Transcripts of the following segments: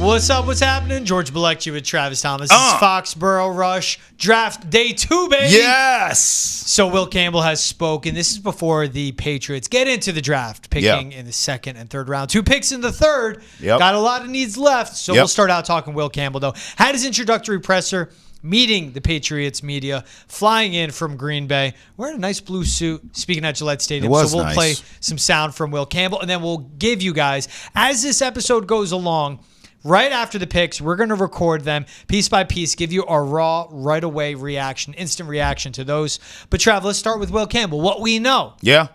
What's up? What's happening? George Balkji with Travis Thomas. This is Foxborough Rush Draft Day 2, baby. Yes. So Will Campbell has spoken. This is before the Patriots get into the draft, picking in the second and third round. 2 picks in the third. Got a lot of needs left. So we'll start out talking Will Campbell, though. Had his introductory presser, meeting the Patriots media, flying in from Green Bay, wearing a nice blue suit, speaking at Gillette Stadium. So we'll play some sound from Will Campbell, and then we'll give you guys, as this episode goes along, right after the picks, we're going to record them piece by piece, give you a raw, right-away reaction, instant reaction to those. But, Trav, let's start with Will Campbell. What we know. Yeah.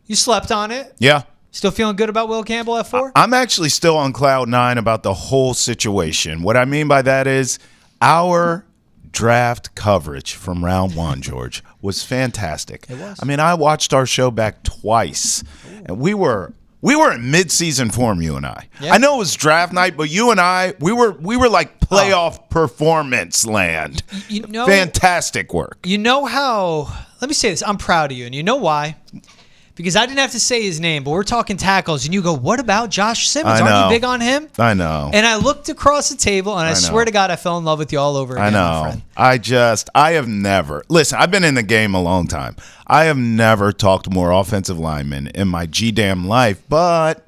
You slept on it. Yeah. Still feeling good about Will Campbell at 4? I'm actually still on cloud 9 about the whole situation. What I mean by that is our draft coverage from round 1, George, was fantastic. It was. I mean, I watched our show back twice, and we were in mid-season form, you and I. Yeah. I know it was draft night, but you and I, we were like playoff performance land. You know, fantastic work. You know how, let me say this, I'm proud of you, and you know why? Because I didn't have to say his name, but we're talking tackles, and you go, what about Josh Simmons? Aren't you big on him? I know. And I looked across the table, and I swear to God, I fell in love with you all over again, I know. my friend. I have never, listen, I've been in the game a long time. I have never talked to more offensive linemen in my G-damn life, but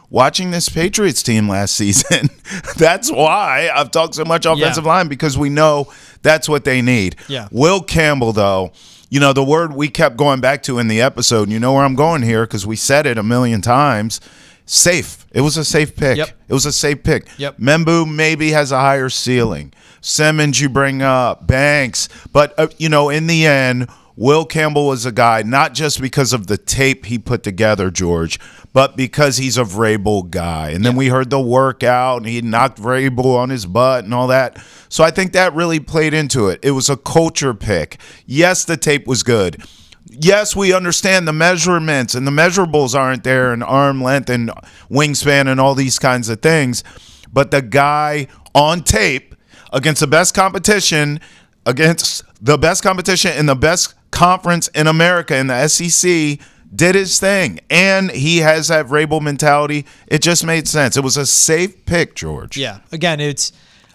watching this Patriots team last season, that's why I've talked so much offensive line, because we know that's what they need. Yeah. Will Campbell, though, you know, the word we kept going back to in the episode, and you know where I'm going here because we said it a million times, safe. It was a safe pick. Yep. It was a safe pick. Yep. Membu maybe has a higher ceiling. Simmons you bring up, Banks. But, you know, in the end, Will Campbell was a guy, not just because of the tape he put together, George, but because he's a Vrabel guy. And then we heard the workout, and he knocked Vrabel on his butt and all that. So I think that really played into it. It was a culture pick. Yes, the tape was good. Yes, we understand the measurements, and the measurables aren't there, and arm length and wingspan and all these kinds of things. But the guy on tape against the best competition in the best conference in America, in the SEC, did his thing. And he has that Vrabel mentality. It just made sense. It was a safe pick, George. Yeah. Again, it's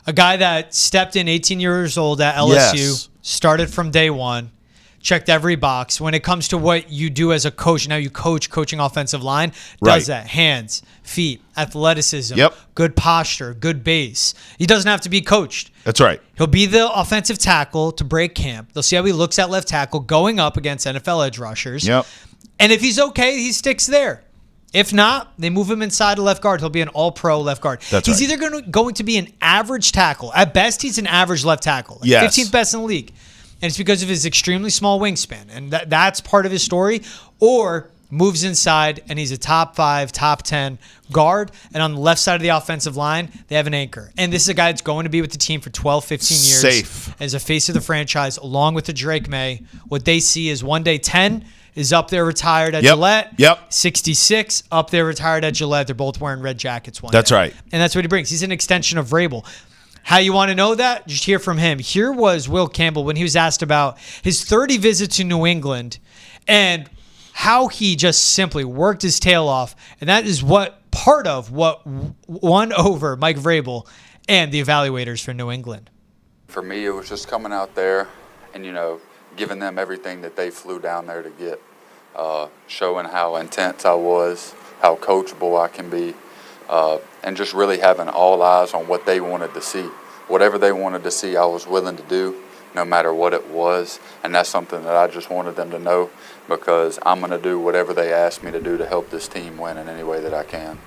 a guy that stepped in 18 years old at LSU, started from day one, checked every box. When it comes to what you do as a coach, now you coaching offensive line, does that. Hands, feet, athleticism, good posture, good base. He doesn't have to be coached. That's right. He'll be the offensive tackle to break camp. They'll see how he looks at left tackle going up against NFL edge rushers. Yep. And if he's okay, he sticks there. If not, they move him inside a left guard. He'll be an all-pro left guard. He's either going to be an average tackle. At best, he's an average left tackle. 15th best in the league. And it's because of his extremely small wingspan. And that's part of his story. Or moves inside, and he's a top 5, top 10 guard. And on the left side of the offensive line, they have an anchor. And this is a guy that's going to be with the team for 12, 15 years. Safe. As a face of the franchise, along with the Drake May. What they see is one day 10 is up there retired at Gillette. 66 up there retired at Gillette. They're both wearing red jackets one day. That's right. And that's what he brings. He's an extension of Vrabel. How you want to know that? Just hear from him. Here was Will Campbell when he was asked about his 30 visits to New England and how he just simply worked his tail off. And that is part of what won over Mike Vrabel and the evaluators for New England. For me, it was just coming out there and, you know, giving them everything that they flew down there to get, showing how intense I was, how coachable I can be. And just really having all eyes on what they wanted to see. Whatever they wanted to see, I was willing to do, no matter what it was. And that's something that I just wanted them to know, because I'm going to do whatever they ask me to do to help this team win in any way that I can.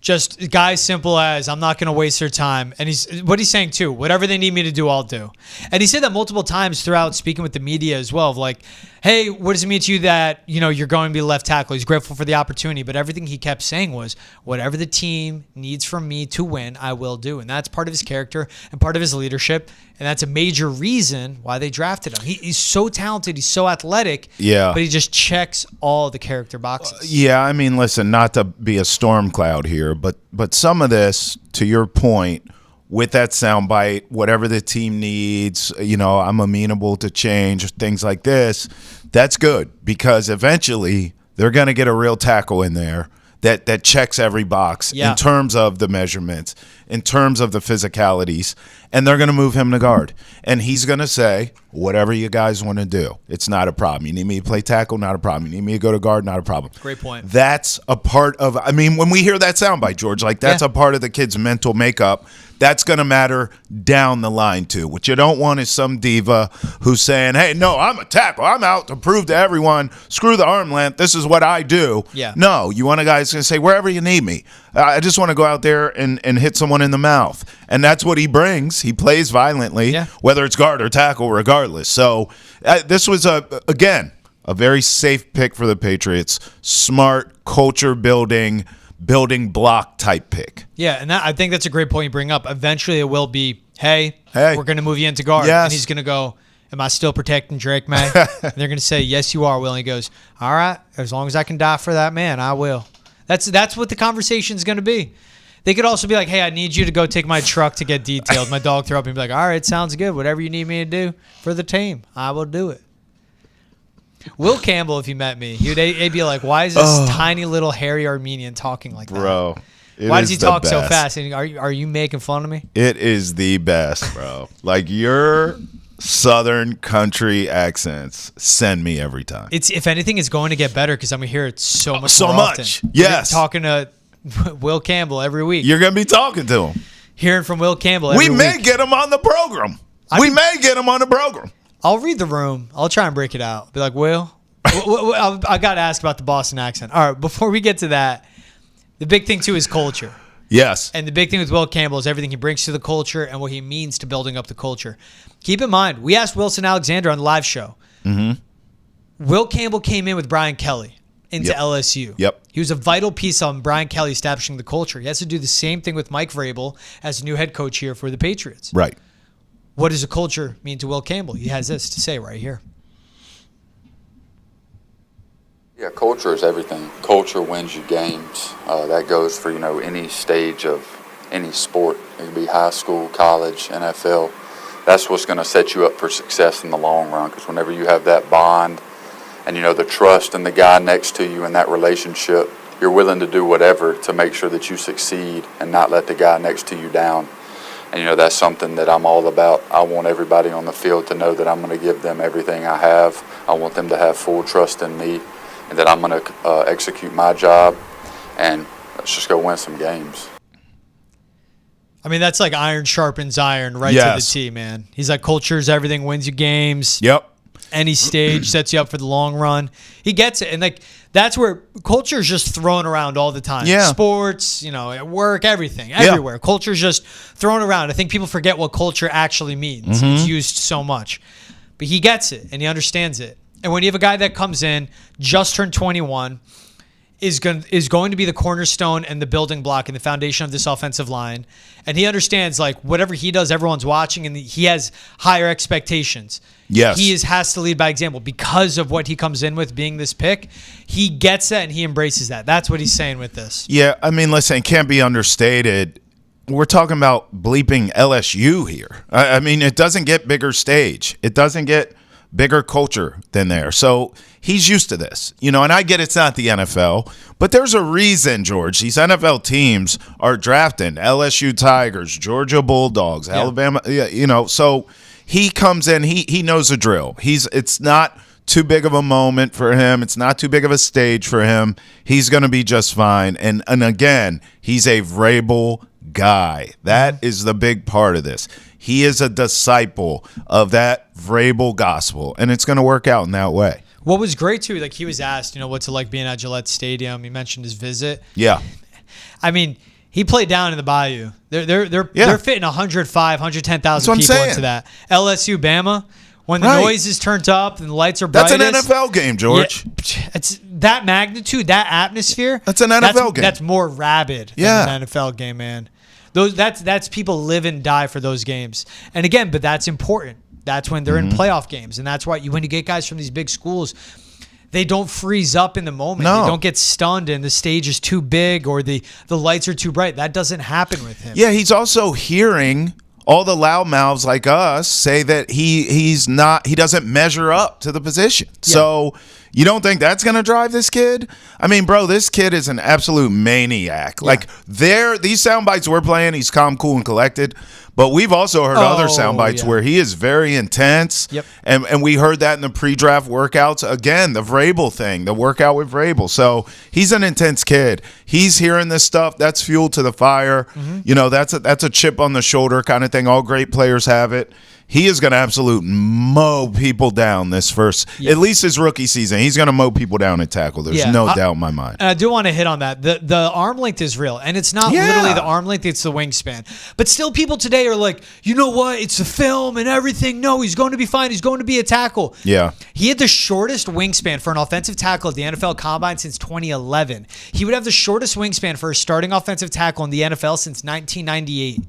Just guy simple as, I'm not going to waste their time. And what he's saying too, whatever they need me to do, I'll do. And he said that multiple times throughout speaking with the media as well, of like, hey, what does it mean to you that, you know, you're going to be left tackle? He's grateful for the opportunity, but everything he kept saying was, whatever the team needs from me to win, I will do. And that's part of his character and part of his leadership. And that's a major reason why they drafted him. He's so talented. He's so athletic. Yeah. But he just checks all the character boxes. Yeah, I mean, listen, not to be a storm cloud here, but some of this, to your point, with that soundbite, whatever the team needs, you know, I'm amenable to change, things like this, that's good, because eventually they're going to get a real tackle in there that checks every box Yeah. in terms of the measurements, in terms of the physicalities, and they're going to move him to guard. And he's going to say, whatever you guys want to do, it's not a problem. You need me to play tackle? Not a problem. You need me to go to guard? Not a problem. Great point. That's a part of, I mean, when we hear that soundbite, George, like that's a part of the kid's mental makeup. That's going to matter down the line, too. What you don't want is some diva who's saying, hey, no, I'm a tackle. I'm out to prove to everyone, screw the arm length. This is what I do. Yeah. No, you want a guy who's going to say, wherever you need me. I just want to go out there and hit someone in the mouth. And that's what he brings. He plays violently, whether it's guard or tackle, regardless. So this was, again, a very safe pick for the Patriots. Smart, culture-building block type pick. Yeah, and I think that's a great point you bring up. Eventually it will be, hey, we're going to move you into guard. Yes. And he's going to go, am I still protecting Drake May? And they're going to say, yes, you are, Will. And he goes, all right, as long as I can die for that man, I will. That's what the conversation's going to be. They could also be like, hey, I need you to go take my truck to get detailed. My dog throw up and be like, all right, sounds good. Whatever you need me to do for the team, I will do it. Will Campbell, if he met me, he'd be like, why is this tiny little hairy Armenian talking like that? Bro, why does he talk so fast? And are you making fun of me? It is the best, bro. Like your Southern country accents send me every time. It's, if anything, it's going to get better because I'm going to hear it so much so more much. often. Yes. Talking to Will Campbell every week. You're going to be talking to him. Hearing from Will Campbell every week. We may get him on the program. I'll read the room. I'll try and break it out. Be like, Will, I got to ask about the Boston accent. All right, before we get to that, the big thing, too, is culture. Yes. And the big thing with Will Campbell is everything he brings to the culture and what he means to building up the culture. Keep in mind, we asked Wilson Alexander on the live show. Mm-hmm. Will Campbell came in with Brian Kelly into LSU. Yep. He was a vital piece on Brian Kelly establishing the culture. He has to do the same thing with Mike Vrabel as the new head coach here for the Patriots. Right. What does a culture mean to Will Campbell? He has this to say right here. Yeah, culture is everything. Culture wins you games. That goes for, any stage of any sport. It could be high school, college, NFL. That's what's going to set you up for success in the long run, because whenever you have that bond and, the trust in the guy next to you in that relationship, you're willing to do whatever to make sure that you succeed and not let the guy next to you down. And, that's something that I'm all about. I want everybody on the field to know that I'm going to give them everything I have. I want them to have full trust in me and that I'm going to execute my job. And let's just go win some games. I mean, that's like iron sharpens iron right to the T, man. He's like, culture's everything, wins you games. Yep. Any stage sets you up for the long run. He gets it. And that's where culture is just thrown around all the time. Yeah. Sports, at work, everything, everywhere. Culture is just thrown around. I think people forget what culture actually means. Mm-hmm. It's used so much. But he gets it and he understands it. And when you have a guy that comes in, just turned 21, is going to be the cornerstone and the building block and the foundation of this offensive line. And he understands, whatever he does, everyone's watching, and he has higher expectations. Yes. He has to lead by example because of what he comes in with being this pick. He gets that and he embraces that. That's what he's saying with this. Yeah, I mean, listen, it can't be understated. We're talking about bleeping LSU here. I mean, it doesn't get bigger stage. It doesn't get bigger culture than there. So he's used to this, and I get it's not the NFL, but there's a reason, George. These NFL teams are drafting LSU Tigers, Georgia Bulldogs, Alabama, so he comes in, he knows the drill. It's not too big of a moment for him. It's not too big of a stage for him. He's going to be just fine. And again, he's a Vrabel guy. That is the big part of this. He is a disciple of that Vrabel gospel, and it's going to work out in that way. What was great, too, he was asked, what's it like being at Gillette Stadium. He mentioned his visit. Yeah. I mean, he played down in the Bayou. They're fitting 105, 110,000 people into that. LSU, Bama, when the noise is turned up and the lights are brightest. That's an NFL game, George. Yeah, it's that magnitude, that atmosphere. That's an NFL game. That's more rabid than an NFL game, man. That's people live and die for those games. And again, but that's important. That's when they're in playoff games. And that's why when you get guys from these big schools, they don't freeze up in the moment. No. They don't get stunned and the stage is too big or the lights are too bright. That doesn't happen with him. Yeah, he's also hearing all the loudmouths like us say that he doesn't measure up to the position. Yeah. So, You don't think that's going to drive this kid? I mean, bro, this kid is an absolute maniac. Yeah. Like, these sound bites we're playing, he's calm, cool, and collected. But we've also heard other sound bites where he is very intense. Yep. And we heard that in the pre-draft workouts. Again, the Vrabel thing, the workout with Vrabel. So he's an intense kid. He's hearing this stuff. That's fuel to the fire. Mm-hmm. You know, that's a chip on the shoulder kind of thing. All great players have it. He is going to absolutely mow people down this first, at least his rookie season. He's going to mow people down at tackle. There's no doubt in my mind. And I do want to hit on that. The arm length is real, and it's not literally the arm length, it's the wingspan. But still, people today are like, you know what? It's the film and everything. No, he's going to be fine. He's going to be a tackle. Yeah. He had the shortest wingspan for an offensive tackle at the NFL Combine since 2011. He would have the shortest wingspan for a starting offensive tackle in the NFL since 1998.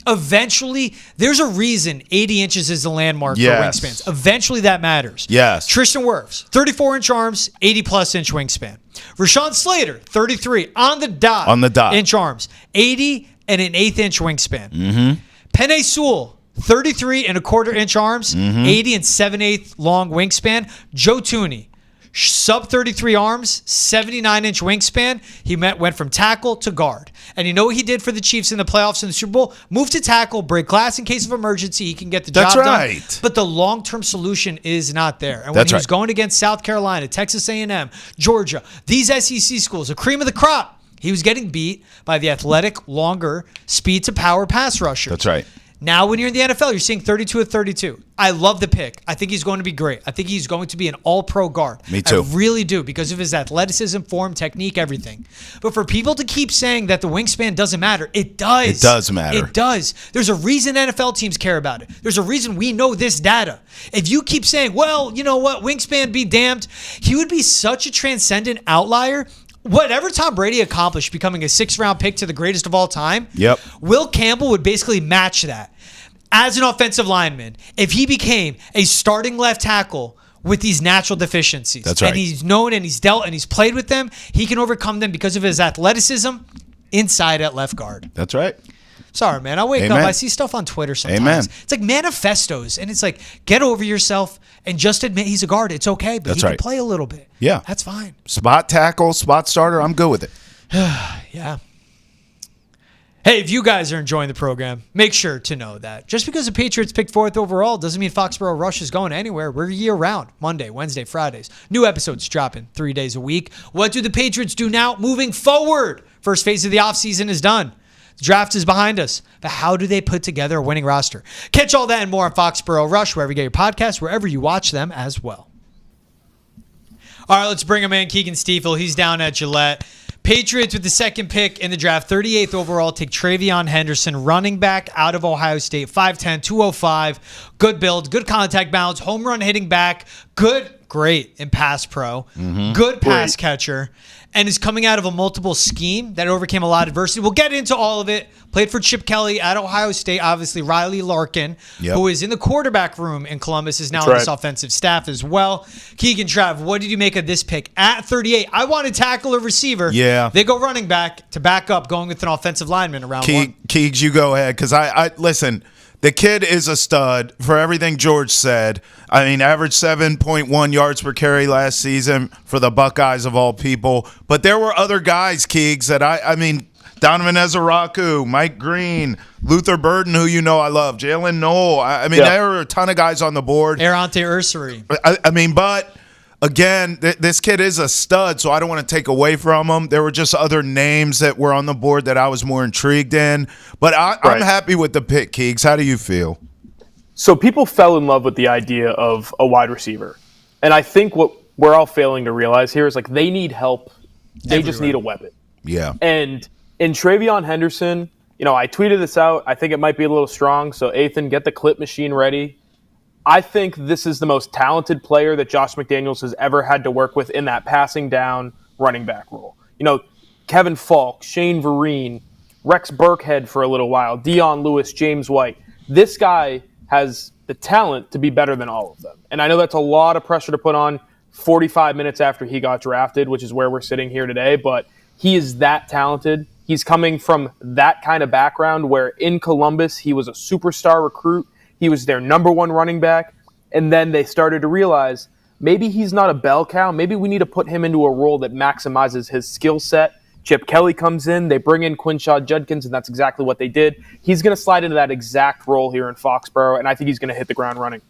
Eventually, there's a reason 80 inches is the landmark for wingspans. Eventually, that matters. Yes. Tristan Wirfs, 34-inch arms, 80-plus inch wingspan. Rashawn Slater, 33, on the dot. Inch arms, 80 and an 1/8-inch wingspan. Mm-hmm. Penei Sewell, 33 and a 1/4-inch arms, 80 and 7/8 long wingspan. Joe Thuney, sub 33 arms, 79-inch wingspan. He went from tackle to guard. And you know what he did for the Chiefs in the playoffs in the Super Bowl? Move to tackle, break glass in case of emergency. He can get the job done. But the long-term solution is not there. And when he was going against South Carolina, Texas A&M, Georgia, these SEC schools, the cream of the crop, he was getting beat by the athletic, longer, speed-to-power pass rushers. That's right. Now, when you're in the NFL, you're seeing 32 of 32. I love the pick. I think he's going to be great. I think he's going to be an all-pro guard. Me too. I really do, because of his athleticism, form, technique, everything. But for people to keep saying that the wingspan doesn't matter, it does. It does matter. It does. There's a reason NFL teams care about it. There's a reason we know this data. If you keep saying, well, you know what, wingspan be damned, he would be such a transcendent outlier. Whatever Tom Brady accomplished becoming a 6th-round pick to the greatest of all time, Will Campbell would basically match that. As an offensive lineman, if he became a starting left tackle with these natural deficiencies, that's right, and he's known and he's dealt and he's played with them, he can overcome them because of his athleticism inside at left guard. That's right. Sorry, man. I wake up, I see stuff on Twitter sometimes. It's like manifestos, and it's like, get over yourself and just admit he's a guard. It's okay, but he can play a little bit. Yeah. That's fine. Spot tackle, spot starter, I'm good with it. Yeah. Hey, if you guys are enjoying the program, make sure to know that just because the Patriots picked 4th overall doesn't mean Foxborough Rush is going anywhere. We're year-round, Monday, Wednesday, Fridays. New episodes dropping 3 days a week. What do the Patriots do now moving forward? First phase of the offseason is done. The draft is behind us. But how do they put together a winning roster? Catch all that and more on Foxborough Rush, wherever you get your podcasts, wherever you watch them as well. All right, let's bring him in. Keegan Stiefel, he's down at Gillette. Patriots with the 2nd pick in the draft, 38th overall, take TreVeyon Henderson, running back out of Ohio State, 5'10", 205, good build, good contact balance, home run hitting back, great in pass pro, good pass catcher, and is coming out of a multiple scheme that overcame a lot of adversity. We'll get into all of it. Played for Chip Kelly at Ohio State. Obviously, Riley Larkin, who is in the quarterback room in Columbus, is now on this offensive staff as well. Keegan, Trav, what did you make of this pick? At 38, I want to tackle a receiver. Yeah. They go running back to back up, going with an offensive lineman around one. Keegs, you go ahead, because I listen, the kid is a stud for everything George said. I mean, average 7.1 yards per carry last season for the Buckeyes of all people. But there were other guys, Keegs, that I mean, Donovan Ezaraku, Mike Green, Luther Burden, who you know I love, Jalen Noel. I mean, there were a ton of guys on the board. Arante Ursary. I mean, but again, this kid is a stud, so I don't want to take away from him. There were just other names that were on the board that I was more intrigued in. But I'm happy with the pick, Keegs. How do you feel? So people fell in love with the idea of a wide receiver. And I think what we're all failing to realize here is, like, they need help. They just need a weapon. Yeah. And in TreVeyon Henderson, you know, I tweeted this out. I think it might be a little strong. So, Ethan, get the clip machine ready. I think this is the most talented player that Josh McDaniels has ever had to work with in that passing down running back role. You know, Kevin Falk, Shane Vereen, Rex Burkhead for a little while, Dion Lewis, James White. This guy has the talent to be better than all of them. And I know that's a lot of pressure to put on 45 minutes after he got drafted, which is where we're sitting here today, but he is that talented. He's coming from that kind of background where in Columbus, he was a superstar recruit. He was their number one running back. And then they started to realize, maybe he's not a bell cow. Maybe we need to put him into a role that maximizes his skill set. Chip Kelly comes in, they bring in Quinshon Judkins, and that's exactly what they did. He's going to slide into that exact role here in Foxborough, and I think he's going to hit the ground running.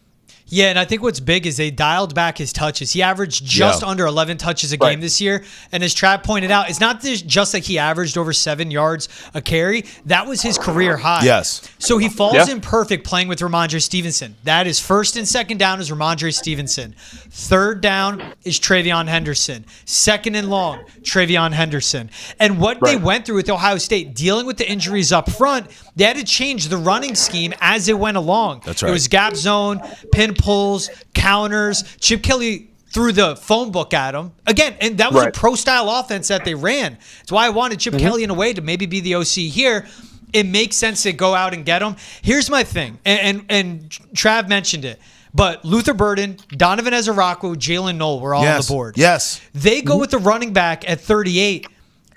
Yeah, and I think what's big is they dialed back his touches. He averaged just under 11 touches a game this year. And as Trav pointed out, it's not just like he averaged over 7 yards a carry. That was his career high. Yes. So he falls in perfect playing with Ramondre Stevenson. That is first and second down is Ramondre Stevenson. Third down is TreVeyon Henderson. Second and long, TreVeyon Henderson. And what they went through with Ohio State, dealing with the injuries up front, they had to change the running scheme as it went along. That's right. It was gap zone, pin pulls, counters. Chip Kelly threw the phone book at him. Again, and that was a pro-style offense that they ran. That's why I wanted Chip Kelly in a way to maybe be the OC here. It makes sense to go out and get him. Here's my thing, and Trav mentioned it, but Luther Burden, Donovan Ezaraku, Jalen Knoll were all on the board. Yes. They go with the running back at 38.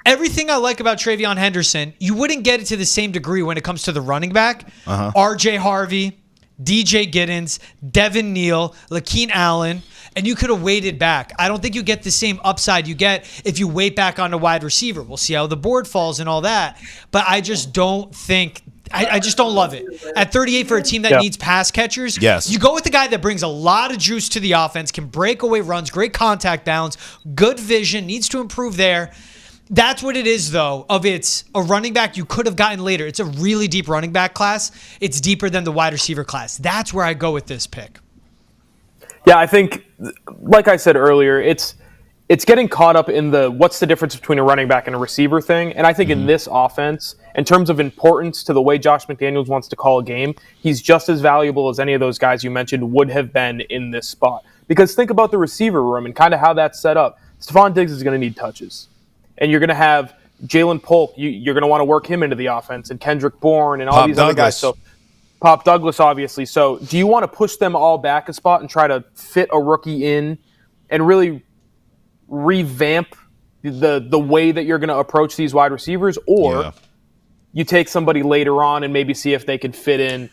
Everything I like about TreVeyon Henderson, you wouldn't get it to the same degree when it comes to the running back. R.J. Harvey, DJ Giddens, Devin Neal, Lakeem Allen, and you could have waited back. I don't think you get the same upside you get if you wait back on a wide receiver. We'll see how the board falls and all that. But I just don't think I just don't love it. At 38 for a team that needs pass catchers, you go with the guy that brings a lot of juice to the offense, can break away runs, great contact balance, good vision, needs to improve there. That's what it is, though, of it's a running back you could have gotten later. It's a really deep running back class. It's deeper than the wide receiver class. That's where I go with this pick. Yeah, I think, like I said earlier, it's getting caught up in the what's the difference between a running back and a receiver thing. And I think in this offense, in terms of importance to the way Josh McDaniels wants to call a game, he's just as valuable as any of those guys you mentioned would have been in this spot. Because think about the receiver room and kind of how that's set up. Stephon Diggs is going to need touches. And you're going to have Jalen Polk. You're going to want to work him into the offense, and Kendrick Bourne and all these other guys. So Pop Douglas, obviously. So do you want to push them all back a spot and try to fit a rookie in and really revamp the way that you're going to approach these wide receivers? Or you take somebody later on and maybe see if they can fit in,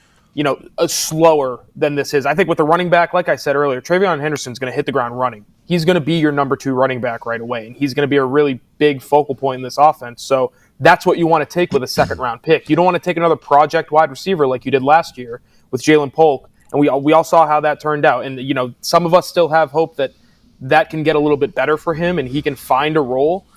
slower than this is. I think with the running back, like I said earlier, TreVeyon Henderson's going to hit the ground running. He's going to be your number 2 running back right away, and he's going to be a really big focal point in this offense. So that's what you want to take with a second-round pick. You don't want to take another project wide receiver like you did last year with Jalen Polk, and we all saw how that turned out. And, some of us still have hope that can get a little bit better for him and he can find a role.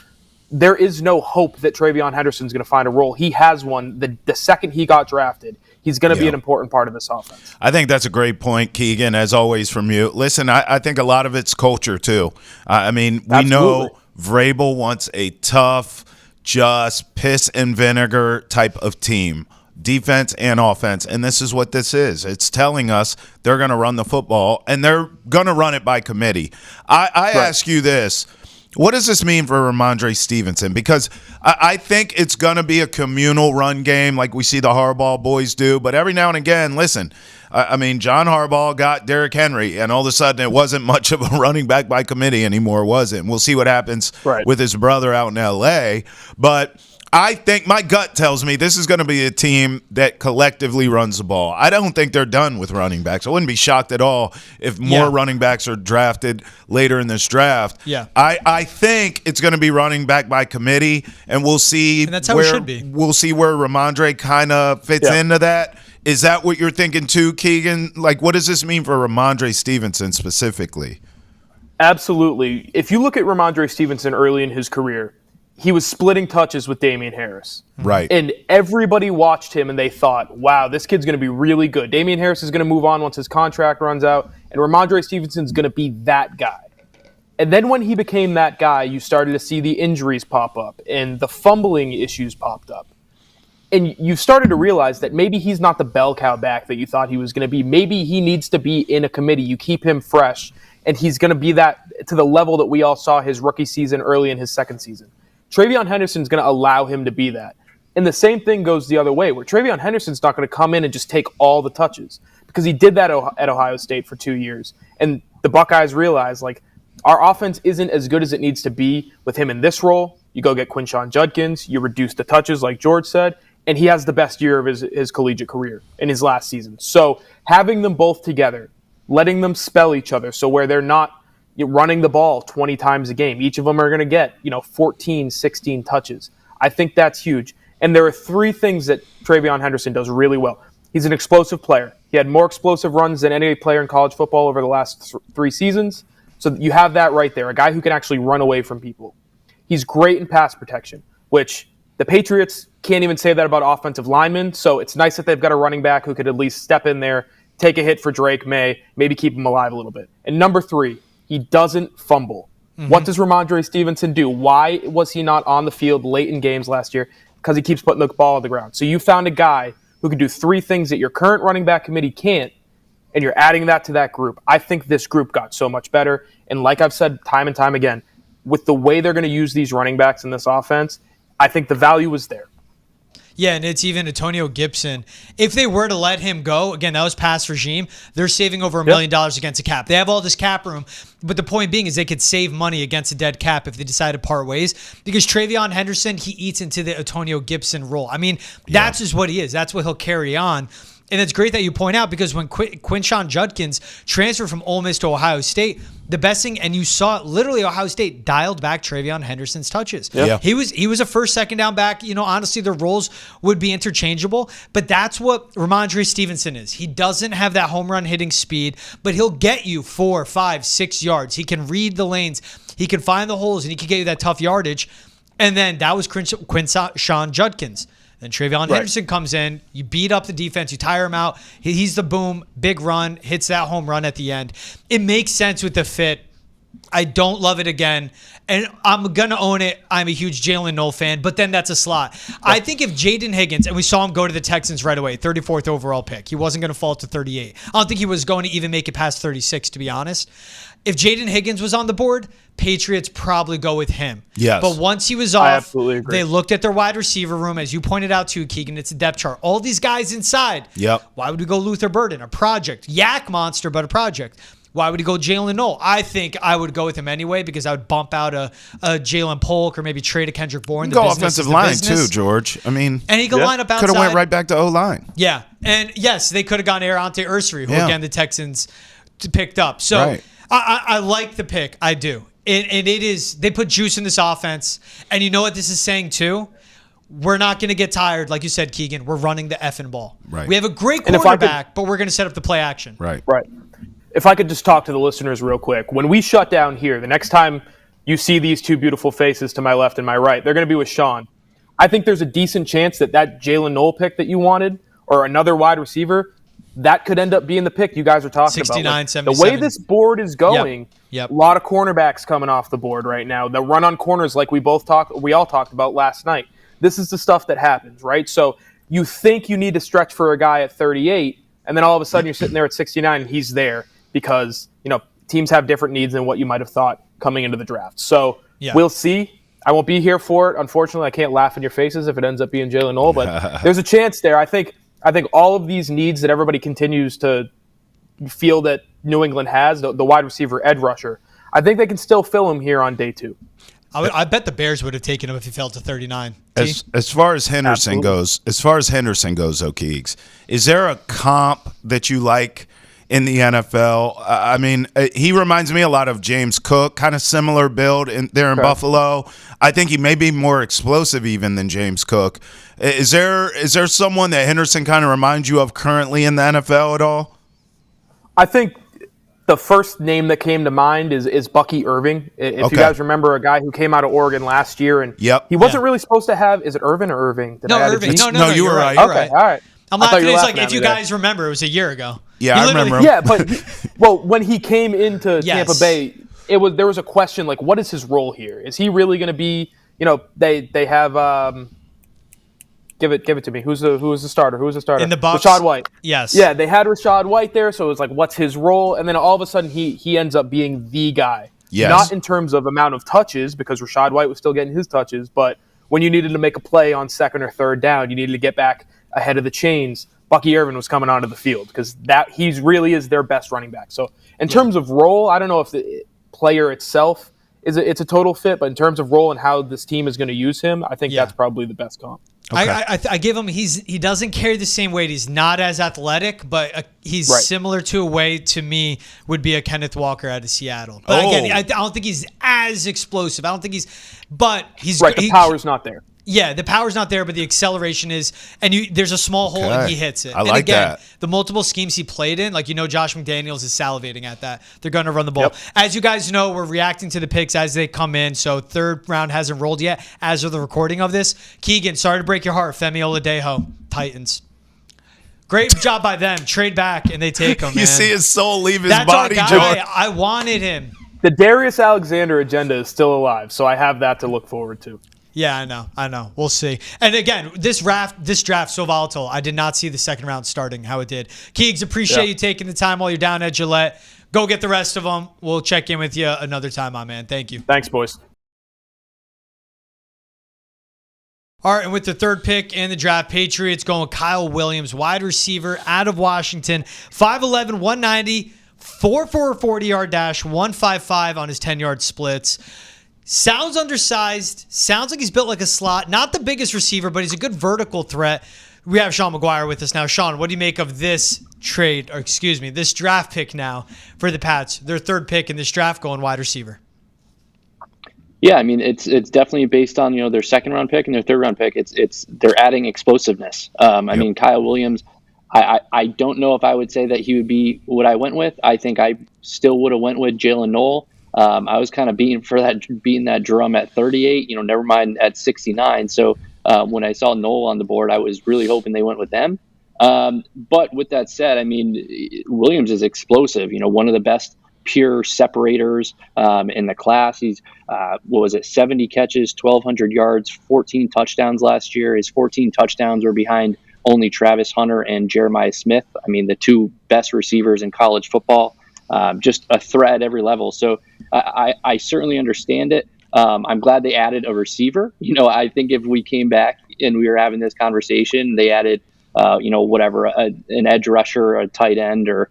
There is no hope that TreVeyon Henderson's going to find a role. He has one the second he got drafted. He's going to be an important part of this offense. I think that's a great point, Keegan, as always from you. Listen, I think a lot of it's culture, too. We know Vrabel wants a tough, just piss and vinegar type of team, defense and offense, and this is what this is. It's telling us they're going to run the football, and they're going to run it by committee. I ask you this. What does this mean for Ramondre Stevenson? Because I think it's going to be a communal run game like we see the Harbaugh boys do. But every now and again, listen, John Harbaugh got Derrick Henry, and all of a sudden it wasn't much of a running back by committee anymore, was it? And we'll see what happens with his brother out in L.A. But I think my gut tells me this is going to be a team that collectively runs the ball. I don't think they're done with running backs. I wouldn't be shocked at all if more running backs are drafted later in this draft. Yeah. I think it's going to be running back by committee, and we'll see and that's how it should be. We'll see where Ramondre kind of fits into that. Is that what you're thinking too, Keegan? Like, what does this mean for Ramondre Stevenson specifically? Absolutely. If you look at Ramondre Stevenson early in his career, he was splitting touches with Damian Harris. Right. And everybody watched him and they thought, wow, this kid's going to be really good. Damian Harris is going to move on once his contract runs out, and Ramondre Stevenson's going to be that guy. And then when he became that guy, you started to see the injuries pop up and the fumbling issues popped up. And you started to realize that maybe he's not the bell cow back that you thought he was going to be. Maybe he needs to be in a committee. You keep him fresh, and he's going to be that to the level that we all saw his rookie season early in his second season. TreVeyon Henderson's going to allow him to be that. And the same thing goes the other way, where TreVeyon Henderson's not going to come in and just take all the touches, because he did that at Ohio State for 2 years. And the Buckeyes realized, our offense isn't as good as it needs to be with him in this role. You go get Quinshon Judkins, you reduce the touches, like George said, and he has the best year of his collegiate career in his last season. So having them both together, letting them spell each other, so where they're not running the ball 20 times a game. Each of them are going to get, 14, 16 touches. I think that's huge. And there are three things that TreVeyon Henderson does really well. He's an explosive player. He had more explosive runs than any player in college football over the last 3 seasons. So you have that right there, a guy who can actually run away from people. He's great in pass protection, which the Patriots can't even say that about offensive linemen. So it's nice that they've got a running back who could at least step in there, take a hit for Drake May, maybe keep him alive a little bit. And number 3, he doesn't fumble. Mm-hmm. What does Ramondre Stevenson do? Why was he not on the field late in games last year? Because he keeps putting the ball on the ground. So you found a guy who can do 3 things that your current running back committee can't, and you're adding that to that group. I think this group got so much better. And like I've said time and time again, with the way they're going to use these running backs in this offense, I think the value is there. Yeah, and it's even Antonio Gibson. If they were to let him go, again, that was past regime, they're saving over $1 million against the cap. They have all this cap room, but the point being is they could save money against a dead cap if they decide to part ways, because TreVeyon Henderson, he eats into the Antonio Gibson role. I mean, that's just what he is. That's what he'll carry on. And it's great that you point out, because when Quinshon Judkins transferred from Ole Miss to Ohio State, the best thing, and you saw literally Ohio State dialed back TreVeyon Henderson's touches. Yeah. He was a first, second down back. Honestly, their roles would be interchangeable, but that's what Ramondre Stevenson is. He doesn't have that home run hitting speed, but he'll get you 4, 5, 6 yards. He can read the lanes. He can find the holes, and he can get you that tough yardage. And then that was Quinshon Judkins. Then TreVeyon Henderson comes in, you beat up the defense, you tire him out. He's the boom, big run, hits that home run at the end. It makes sense with the fit. I don't love it again, and I'm going to own it. I'm a huge Jalen Noel fan, but then that's a slot. I think if Jaden Higgins, and we saw him go to the Texans right away, 34th overall pick. He wasn't going to fall to 38. I don't think he was going to even make it past 36, to be honest. If Jaden Higgins was on the board, Patriots probably go with him. Yes. But once he was off, they looked at their wide receiver room. As you pointed out too, Keegan, it's a depth chart. All these guys inside. Yep. Why would we go Luther Burden? A project. Yak monster, but a project. Why would he go Jalen Noel? I think I would go with him anyway, because I would bump out a Jalen Polk or maybe trade a Kendrick Bourne. Go offensive line too, George. I mean, and he could line up outside. Could have went right back to O-line. Yeah. And yes, they could have gone Arante Ursary, who again the Texans picked up. So I like the pick. I do. And it is, they put juice in this offense. And you know what this is saying too? We're not going to get tired. Like you said, Keegan, we're running the effing ball. Right. We have a great quarterback, but we're going to set up the play action. Right. If I could just talk to the listeners real quick. When we shut down here, the next time you see these two beautiful faces to my left and my right, they're going to be with Sean. I think there's a decent chance that Jalen Noel pick that you wanted, or another wide receiver, that could end up being the pick you guys are talking 69, about. 77. The way this board is going, a lot of cornerbacks coming off the board right now. The run on corners, like we all talked about last night. This is the stuff that happens, right? So you think you need to stretch for a guy at 38, and then all of a sudden you're sitting there at 69 and he's there because, teams have different needs than what you might have thought coming into the draft. So we'll see. I won't be here for it. Unfortunately, I can't laugh in your faces if it ends up being Jalen Noel, but there's a chance there. I think all of these needs that everybody continues to feel that New England has, the wide receiver, edge rusher, I think they can still fill him here on day 2. I bet the Bears would have taken him if he fell to 39. As far as Henderson goes, O'Keegs, is there a comp that you like in the NFL? I mean, he reminds me a lot of James Cook, kind of similar build there in Buffalo. I think he may be more explosive even than James Cook. Is there someone that Henderson kind of reminds you of currently in the NFL at all? I think the first name that came to mind is Bucky Irving. If you guys remember, a guy who came out of Oregon last year, and he wasn't really supposed to have. Is it Irvin or Irving? Irving. No, you were right. Okay, all right. I'm laughing. It's like if you guys remember, it was a year ago. Yeah, I remember him. Yeah, but when he came into Tampa Bay, there was a question like, what is his role here? Is he really going to be? They have. Give it to me. Who was the starter? Who was the starter? In the Bucs? Rashad White. Yes. Yeah, they had Rashad White there, so it was like, what's his role? And then all of a sudden, he ends up being the guy. Yes. Not in terms of amount of touches, because Rashad White was still getting his touches, but when you needed to make a play on second or third down, you needed to get back ahead of the chains. Bucky Irvin was coming onto the field because he really is their best running back. So in terms of role, I don't know if the player itself it's a total fit, but in terms of role and how this team is going to use him, I think that's probably the best comp. Okay. I give him. He doesn't carry the same weight. He's not as athletic, but he's similar to a way to me would be a Kenneth Walker out of Seattle. But again, I don't think he's as explosive. I don't think but he's right. The power's not there. Yeah, the power's not there, but the acceleration is, and there's a small hole and he hits it. I like that. The multiple schemes he played in, Josh McDaniels is salivating at that. They're going to run the ball. Yep. As you guys know, we're reacting to the picks as they come in, so third round hasn't rolled yet as of the recording of this. Keegan, sorry to break your heart, Femi Oladejo, Titans. Great job by them. Trade back, and they take him, man. You see his soul leave his body, George. I wanted him. The Darius Alexander agenda is still alive, so I have that to look forward to. Yeah, I know. We'll see. And again, this draft so volatile. I did not see the second round starting how it did. Keegs, appreciate you taking the time while you're down at Gillette. Go get the rest of them. We'll check in with you another time, my man. Thank you. Thanks, boys. All right, and with the third pick in the draft, Patriots going Kyle Williams, wide receiver out of Washington, 5'11", 190, 4.4 40-yard dash, 155 on his 10-yard splits. Sounds undersized. Sounds like he's built like a slot. Not the biggest receiver, but he's a good vertical threat. We have Sean McGuire with us now. Sean, what do you make of this this draft pick now for the Pats? Their third pick in this draft going wide receiver. Yeah, I mean it's definitely based on their second round pick and their third round pick. They're adding explosiveness. I mean Kyle Williams. I don't know if I would say that he would be what I went with. I think I still would have went with Jalen Noel. I was kind of beating that drum at 38, never mind at 69. So when I saw Noel on the board, I was really hoping they went with them. But with that said, I mean, Williams is explosive, one of the best pure separators in the class. He's, 70 catches, 1,200 yards, 14 touchdowns last year. His 14 touchdowns were behind only Travis Hunter and Jeremiah Smith. I mean, the two best receivers in college football. Just a threat at every level. So I certainly understand it. I'm glad they added a receiver. I think if we came back and we were having this conversation, they added, an edge rusher, a tight end, or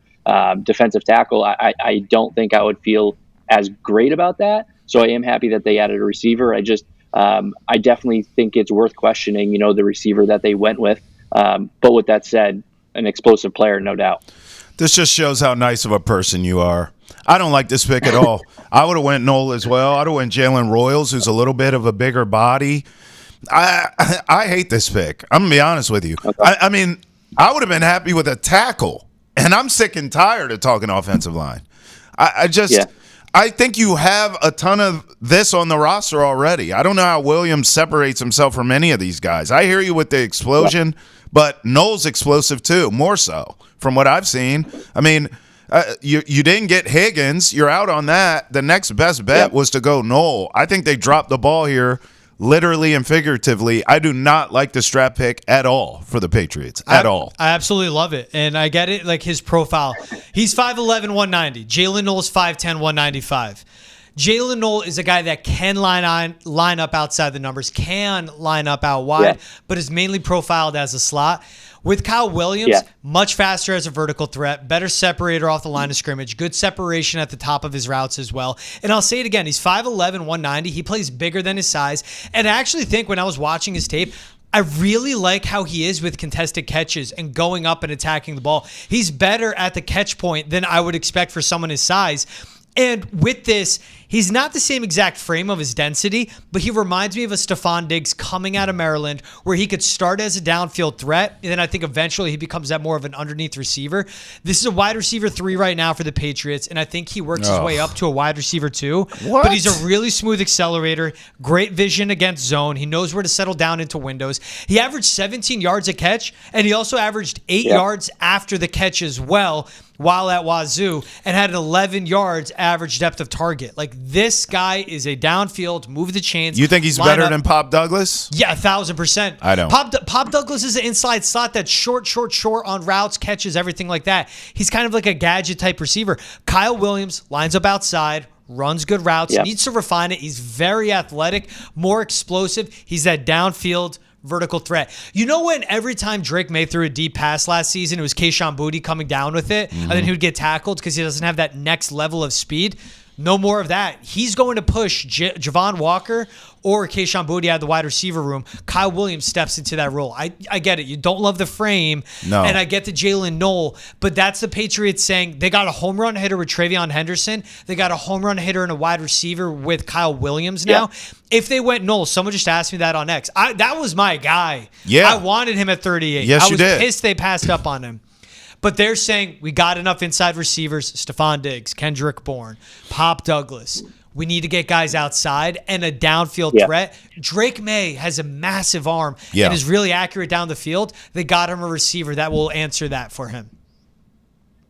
defensive tackle, I don't think I would feel as great about that. So I am happy that they added a receiver. I definitely think it's worth questioning, the receiver that they went with. But with that said, an explosive player, no doubt. This just shows how nice of a person you are. I don't like this pick at all. I would have went Noel as well. I would have went Jalen Royals, who's a little bit of a bigger body. I hate this pick. I'm going to be honest with you. Okay. I mean, I would have been happy with a tackle, and I'm sick and tired of talking offensive line. I think you have a ton of this on the roster already. I don't know how Williams separates himself from any of these guys. I hear you with the explosion, but Noel's explosive too, more so from what I've seen. I mean, you didn't get Higgins. You're out on that. The next best bet was to go Noel. I think they dropped the ball here, literally and figuratively. I do not like the strap pick at all for the Patriots, at all. I absolutely love it, and I get it, like his profile. He's 5'11", 190. Jalen Noel's 5'10", 195. Jalen Noel is a guy that can line up outside the numbers, can line up out wide, but is mainly profiled as a slot. With Kyle Williams, much faster as a vertical threat, better separator off the line of scrimmage, good separation at the top of his routes as well. And I'll say it again, he's 5'11", 190. He plays bigger than his size. And I actually think when I was watching his tape, I really like how he is with contested catches and going up and attacking the ball. He's better at the catch point than I would expect for someone his size. And with this, he's not the same exact frame of his density, but he reminds me of a Stephon Diggs coming out of Maryland where he could start as a downfield threat, and then I think eventually he becomes that more of an underneath receiver. This is a wide receiver 3 right now for the Patriots, and I think he works his way up to a wide receiver 2. But he's a really smooth accelerator, great vision against zone. He knows where to settle down into windows. He averaged 17 yards a catch, and he also averaged 8 yards after the catch as well, while at Wazoo, and had an 11 yards average depth of target. Like, this guy is a downfield, move the chains. You think he's better than Pop Douglas? Yeah, 1,000%. I don't. Pop Douglas is an inside slot that's short on routes, catches, everything like that. He's kind of like a gadget type receiver. Kyle Williams lines up outside, runs good routes, needs to refine it. He's very athletic, more explosive. He's that downfield vertical threat. You know when every time Drake May threw a deep pass last season, it was Kayshon Boutte coming down with it, and then he would get tackled because he doesn't have that next level of speed? No more of that. He's going to push Javon Walker or Kayshon Boutte out of the wide receiver room, Kyle Williams steps into that role. I get it. You don't love the frame, and I get the Jalen Noel, but that's the Patriots saying they got a home run hitter with TreVeyon Henderson. They got a home run hitter and a wide receiver with Kyle Williams now. Yeah. If they went Noel, someone just asked me that on X. That was my guy. Yeah. I wanted him at 38. Yes, I was you did. pissed they passed up on him. But they're saying we got enough inside receivers, Stephon Diggs, Kendrick Bourne, Pop Douglas. We need to get guys outside and a downfield threat. Drake May has a massive arm and is really accurate down the field. They got him a receiver that will answer that for him.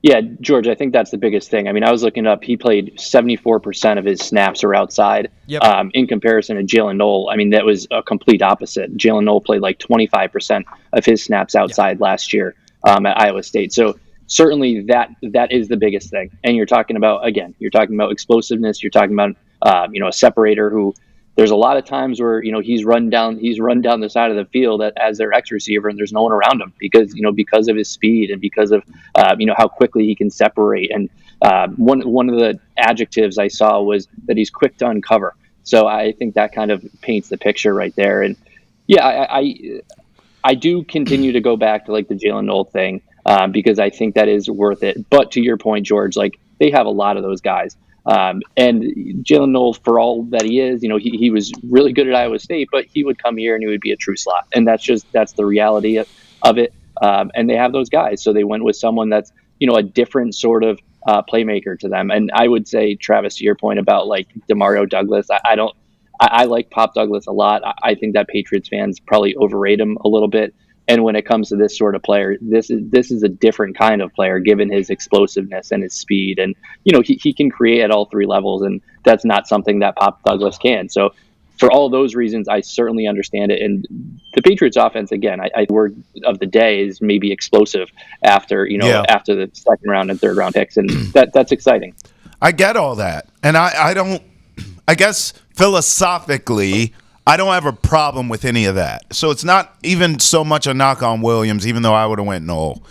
Yeah, George, I think that's the biggest thing. I mean, I was looking up, he played 74% of his snaps are outside. In comparison to Jalen Noel, I mean, that was a complete opposite. Jalen Noel played like 25% of his snaps outside last year at Iowa State. So certainly that is the biggest thing. And you're talking about explosiveness. You're talking about, a separator who there's a lot of times where, he's run down the side of the field as their X receiver and there's no one around him because of his speed and because of, how quickly he can separate. And one of the adjectives I saw was that he's quick to uncover. So I think that kind of paints the picture right there. And I do continue to go back to like the Jalen Noel thing because I think that is worth it. But to your point, George, like they have a lot of those guys. And Jalen Noel, for all that he is, he was really good at Iowa State, but he would come here and he would be a true slot. And that's the reality of it. And they have those guys. So they went with someone that's, a different sort of playmaker to them. And I would say, Travis, to your point about like DeMario Douglas, I like Pop Douglas a lot. I think that Patriots fans probably overrate him a little bit. And when it comes to this sort of player, this is a different kind of player, given his explosiveness and his speed. And, he can create at all three levels, and that's not something that Pop Douglas can. So for all those reasons, I certainly understand it. And the Patriots offense, again, I word of the day is maybe explosive after the second round and third round picks. And that's exciting. I get all that. And I guess philosophically, I don't have a problem with any of that. So it's not even so much a knock on Williams, even though I would have went Noel.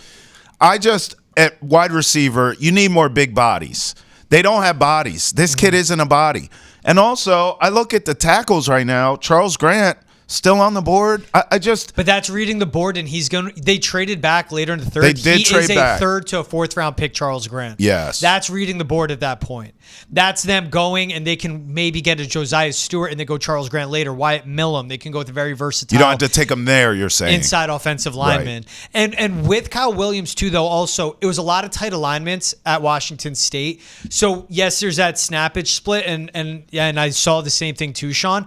At wide receiver, you need more big bodies. They don't have bodies. This kid isn't a body. And also, I look at the tackles right now. Charles Grant, still on the board. But that's reading the board, and they traded back later in the third. They did trade back. He is a third to a fourth round pick, Charles Grant. Yes. That's reading the board at that point. That's them going, and they can maybe get a Josiah Stewart, and they go Charles Grant later. Wyatt Millum, they can go with a very versatile. You don't have to take them there, you're saying. Inside offensive lineman. Right. And with Kyle Williams, too, though, also, it was a lot of tight alignments at Washington State. So, yes, there's that snappage split, and I saw the same thing too, Sean.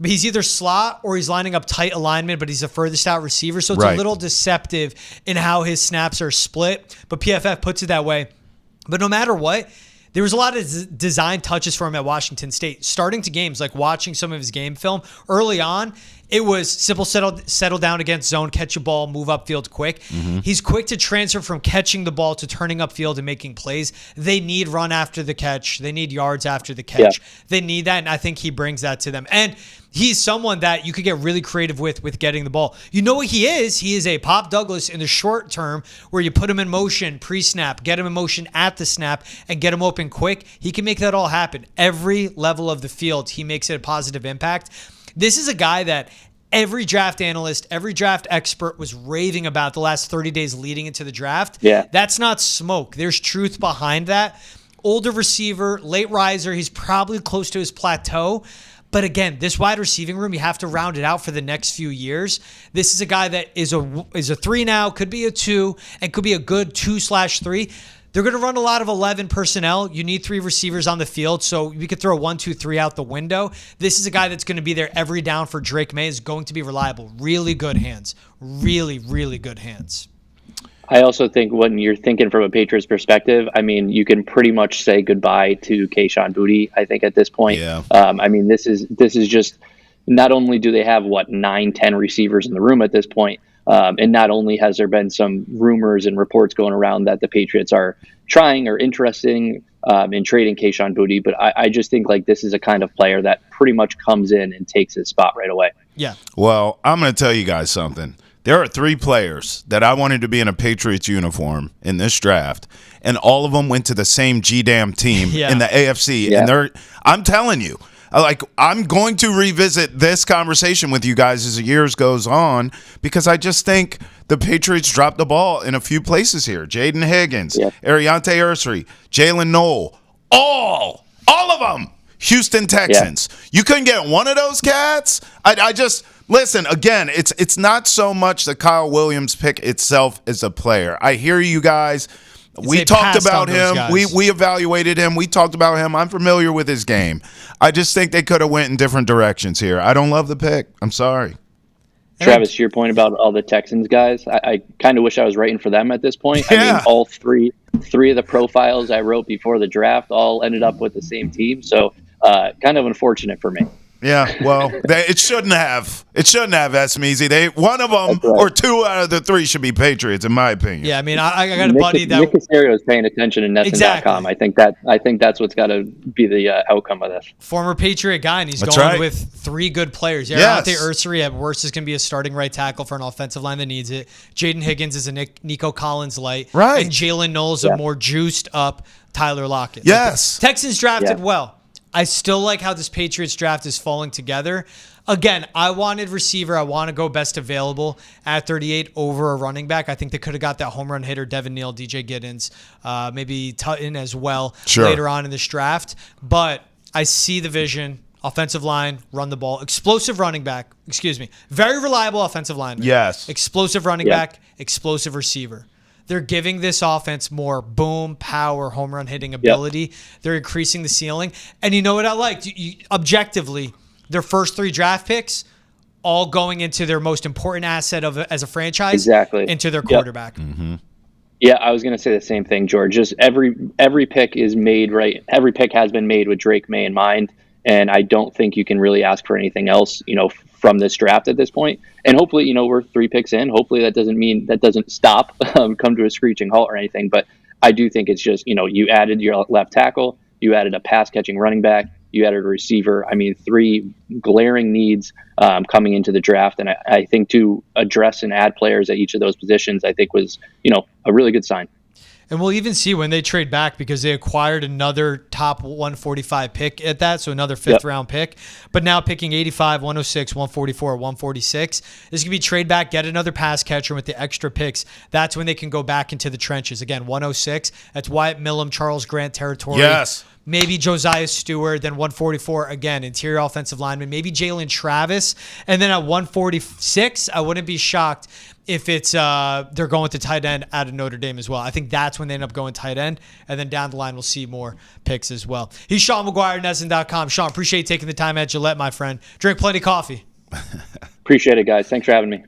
But he's either slot or he's lining up tight alignment, but he's a furthest out receiver. So it's a little deceptive in how his snaps are split. But PFF puts it that way. But no matter what, there was a lot of design touches for him at Washington State. Starting to games, like watching some of his game film, early on, it was simple settle down against zone, catch a ball, move upfield quick. Mm-hmm. He's quick to transfer from catching the ball to turning upfield and making plays. They need run after the catch. They need yards after the catch. Yeah. They need that, and I think he brings that to them. And he's someone that you could get really creative with getting the ball. You know what he is? He is a Pop Douglas in the short term where you put him in motion pre-snap, get him in motion at the snap, and get him open quick. He can make that all happen. Every level of the field, he makes it a positive impact. This is a guy that every draft analyst, every draft expert was raving about the last 30 days leading into the draft. Yeah. That's not smoke. There's truth behind that. Older receiver, late riser. He's probably close to his plateau. But again, this wide receiving room, you have to round it out for the next few years. This is a guy that is a 3 now, could be a 2, and could be a good 2/3. They're going to run a lot of 11 personnel. You need 3 receivers on the field, so we could throw 1, 2, 3 out the window. This is a guy that's going to be there every down for Drake May. Is going to be reliable. Really good hands. Really, really good hands. I also think when you're thinking from a Patriots perspective, I mean, you can pretty much say goodbye to Kayshon Boutte, I think, at this point. Yeah. I mean, this is just, not only do they have, 9, 10 receivers in the room at this point, and not only has there been some rumors and reports going around that the Patriots are trying or interested in trading Kayshon Boutte, but I just think like this is a kind of player that pretty much comes in and takes his spot right away. Yeah. Well, I'm going to tell you guys something. There are 3 players that I wanted to be in a Patriots uniform in this draft, and all of them went to the same G-damn team in the AFC. Yeah. And I'm telling you, I'm going to revisit this conversation with you guys as the years goes on because I just think the Patriots dropped the ball in a few places here. Jaden Higgins, Ariante Ursary, Jalen Noel, all of them. Houston Texans. Yeah. You couldn't get one of those cats? I just listen, again, it's not so much the Kyle Williams pick itself as a player. I hear you guys. We talked about him. We evaluated him. We talked about him. I'm familiar with his game. I just think they could have went in different directions here. I don't love the pick. I'm sorry. Travis, to your point about all the Texans guys, I kind of wish I was writing for them at this point. Yeah. I mean, all three of the profiles I wrote before the draft all ended up with the same team. So kind of unfortunate for me. Yeah, well, it shouldn't have. It shouldn't have, Esmeezy. One of them or two out of the three should be Patriots, in my opinion. Yeah, I mean, I got a buddy that Nick Casario is paying attention in Nesson.com. Exactly. I think that's what's got to be the outcome of this. Former Patriot guy, and he's going with three good players. Ariante Ursary at worst is going to be a starting right tackle for an offensive line that needs it. Jaden Higgins is a Nico Collins light, right? And Jalen Knowles a more juiced up Tyler Lockett. Yes, Texans drafted well. I still like how this Patriots draft is falling together. Again, I wanted receiver. I want to go best available at 38 over a running back. I think they could have got that home run hitter, Devin Neal, DJ Giddens, maybe Tutton as well later on in this draft. But I see the vision. Offensive line, run the ball. Explosive running back. Very reliable offensive lineman. Yes. Explosive running back. Explosive receiver. They're giving this offense more boom, power, home run hitting ability. Yep. They're increasing the ceiling. And you know what I liked? Objectively, their first three draft picks all going into their most important asset as a franchise, into their quarterback. Yep. Mm-hmm. Yeah, I was going to say the same thing, George. Just every pick is made right. Every pick has been made with Drake May in mind. And I don't think you can really ask for anything else, from this draft at this point. And hopefully, we're 3 picks in. Hopefully that doesn't stop, come to a screeching halt or anything. But I do think it's just, you added your left tackle, you added a pass catching running back, you added a receiver. I mean, 3 glaring needs coming into the draft. And I think to address and add players at each of those positions, I think was, a really good sign. And we'll even see when they trade back because they acquired another top 145 pick at that, so another fifth-round pick. But now picking 85, 106, 144, 146. This could be trade back, get another pass catcher with the extra picks. That's when they can go back into the trenches. Again, 106, that's Wyatt Millum, Charles Grant territory. Yes. Maybe Josiah Stewart, then 144, again, interior offensive lineman. Maybe Jalen Travis. And then at 146, I wouldn't be shocked if it's they're going with the tight end out of Notre Dame as well. I think that's when they end up going tight end. And then down the line, we'll see more picks as well. He's Sean McGuire, Nesson.com. Sean, appreciate you taking the time at Gillette, my friend. Drink plenty of coffee. Appreciate it, guys. Thanks for having me.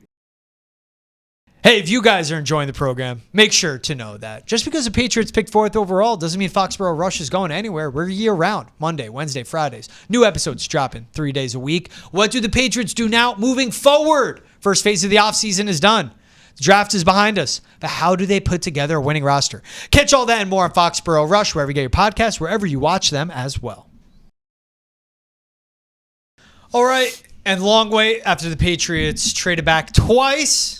Hey, if you guys are enjoying the program, make sure to know that just because the Patriots picked 4th overall doesn't mean Foxborough Rush is going anywhere. We're year-round, Monday, Wednesday, Fridays. New episodes dropping 3 days a week. What do the Patriots do now moving forward? First phase of the offseason is done. The draft is behind us. But how do they put together a winning roster? Catch all that and more on Foxborough Rush, wherever you get your podcasts, wherever you watch them as well. All right, and long wait after the Patriots traded back twice.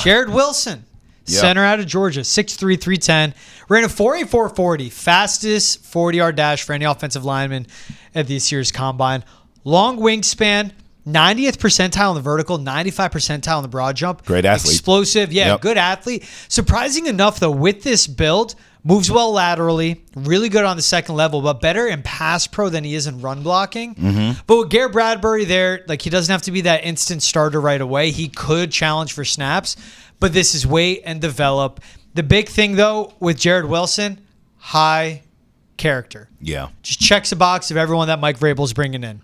Jared Wilson, center out of Georgia, 6'3", 310, ran a 4.84 40, fastest 40-yard dash for any offensive lineman at this year's combine. Long wingspan, 90th percentile in the vertical, 95th percentile in the broad jump. Great athlete. Explosive, good athlete. Surprising enough, though, with this build, moves well laterally, really good on the second level, but better in pass pro than he is in run blocking. Mm-hmm. But with Garrett Bradbury there, he doesn't have to be that instant starter right away. He could challenge for snaps, but this is wait and develop. The big thing, though, with Jared Wilson, high character. Yeah. Just checks the box of everyone that Mike Vrabel's bringing in.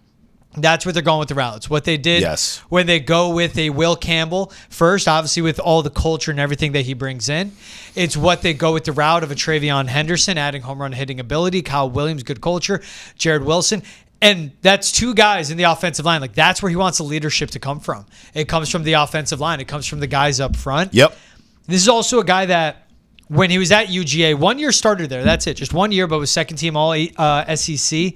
That's what they're going with the route. It's what they did when they go with a Will Campbell first, obviously with all the culture and everything that he brings in. It's what they go with the route of a TreVeyon Henderson, adding home run hitting ability, Kyle Williams, good culture, Jared Wilson. And that's 2 guys in the offensive line. That's where he wants the leadership to come from. It comes from the offensive line. It comes from the guys up front. Yep. This is also a guy that when he was at UGA, 1 year starter there. That's it. Just 1 year, but was second team all SEC.